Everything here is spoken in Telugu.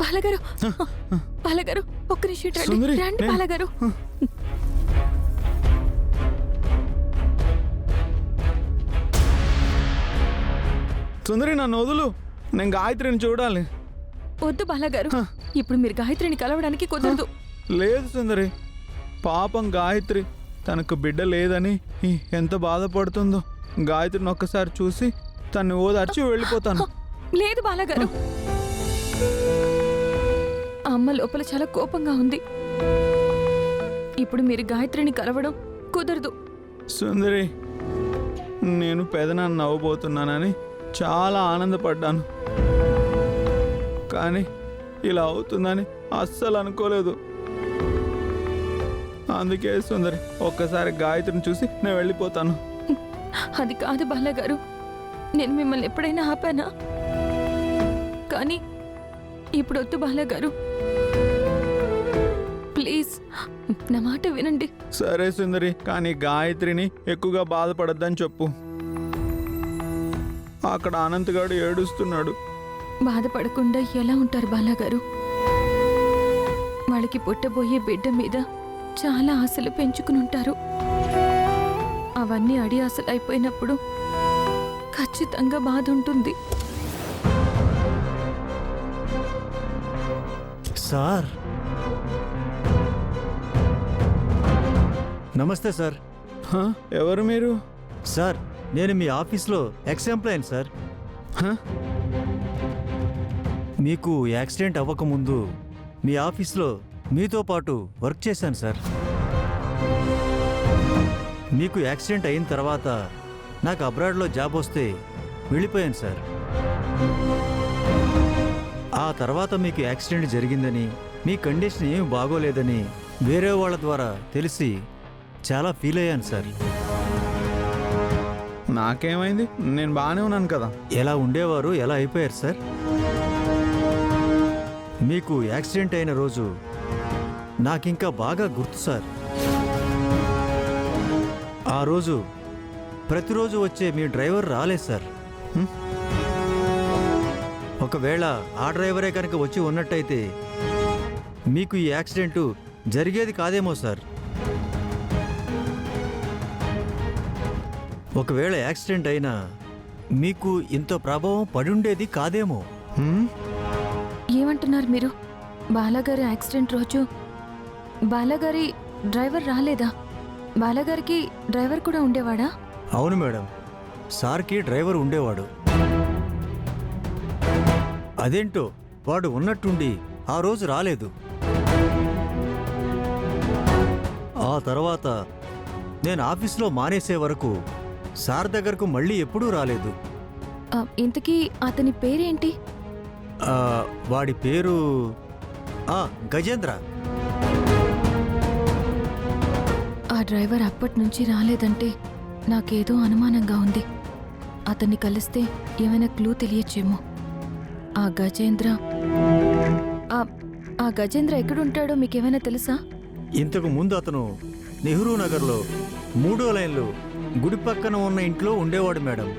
బాలగారు, బాలగారు, ఒక్క నిమిషం రండి. రండి బాలగారు. సుందరి, నన్ను వదులు. నేను గాయత్రిని చూడాలి. వద్దు బాలగారు, ఇప్పుడు మీరు గాయత్రిని కలవడానికి కుదరదు. లేదు సుందరి, పాపం గాయత్రి తనకు బిడ్డ లేదని ఎంత బాధపడుతుందో. గాయత్రిని ఒక్కసారి చూసి తను ఓదార్చి వెళ్ళిపోతాను. లేదు బాలగారు, అమ్మ లోపల చాలా కోపంగా ఉంది. ఇప్పుడు మీరు గాయత్రిని కలవడం కుదరదు. సుందరి, నేను పెదనాన్న నవ్వబోతున్నానని చాలా ఆనందపడ్డాను, కానీ ఇలా అవుతుందని అస్సలు అనుకోలేదు. అందుకే సుందరి, ఒక్కసారి గాయత్రిని చూసి నేను వెళ్ళిపోతాను. అది కాదు బాలగారు, నేను మిమ్మల్ని ఎప్పుడైనా ఆపానా? కానీ ఇప్పుడు వద్దు బాలగారు, ప్లీజ్ నా మాట వినండి. సరే సుందరి, కానీ గాయత్రిని ఎక్కువగా బాధపడద్దని చెప్పు. అక్కడ అనంతగాడు ఏడుస్తున్నాడు. బాధపడకుండా ఎలా ఉంటారు బాలగారు? వాళ్ళకి పుట్టబోయే బిడ్డ మీద చాలా ఆశలు పెంచుకుని ఉంటారు. అవన్నీ అడి ఆశలు అయిపోయినప్పుడు ఖచ్చితంగా బాధ ఉంటుంది. సార్, నమస్తే సార్. ఎవరు మీరు? సార్, నేను మీ ఆఫీస్లో ఎక్స్ ఎంప్లాయన్ సార్. మీకు యాక్సిడెంట్ అవ్వకముందు మీ ఆఫీస్లో మీతో పాటు వర్క్ చేశాను సార్. మీకు యాక్సిడెంట్ అయిన తర్వాత నాకు అబ్రాడ్లో జాబ్ వస్తే వెళ్ళిపోయాను సార్. ఆ తర్వాత మీకు యాక్సిడెంట్ జరిగిందని, మీ కండిషన్ ఏమి బాగోలేదని వేరే వాళ్ళ ద్వారా తెలిసి చాలా ఫీల్ అయ్యాను సార్. నాకేమైంది? నేను బాగానే ఉన్నాను కదా. ఎలా ఉండేవారు ఎలా అయిపోయారు సార్? మీకు యాక్సిడెంట్ అయిన రోజు నాకింకా బాగా గుర్తు సార్. ఆ రోజు ప్రతిరోజు వచ్చే మీ డ్రైవర్ రాలేదు సార్. ఒకవేళ ఆ డ్రైవరే కనుక వచ్చి ఉన్నట్టయితే మీకు ఈ యాక్సిడెంటు జరిగేది కాదేమో సార్. ఒకవేళ యాక్సిడెంట్ అయినా మీకు ఇంత ప్రభావం పడుండేది కాదేమో. ఏమంటున్నారు మీరు? బాలగారి యాక్సిడెంట్ రోజు బాలగారి డ్రైవర్ రాలేదా? బాలగారికి డ్రైవర్ కూడా ఉండేవాడా? అవును మేడం, సార్కి డ్రైవర్ ఉండేవాడు. అదేంటో వాడు ఉన్నట్టుండి ఆ రోజు రాలేదు. ఆ తర్వాత నేను ఆఫీస్లో మానేసే వరకు సార్ దగ్గరకు మళ్ళీ ఎప్పుడూ రాలేదు. ఇంతకీ అతని పేరేంటి? వాడి పేరు గజేంద్ర. ఆ డ్రైవర్ అప్పటి నుంచి రాలేదంటే నాకేదో అనుమానంగా ఉంది. అతన్ని కలిస్తే ఏమైనా క్లూ తెలియచ్చేమో. ఆ గజేంద్ర ఎక్కడుంటాడో మీకేమైనా తెలుసా? ఇంతకు ముందు అతను నెహ్రూ నగర్లో 3వ లైన్లో గుడి పక్కన ఉన్న ఇంట్లో ఉండేవాడు మేడం.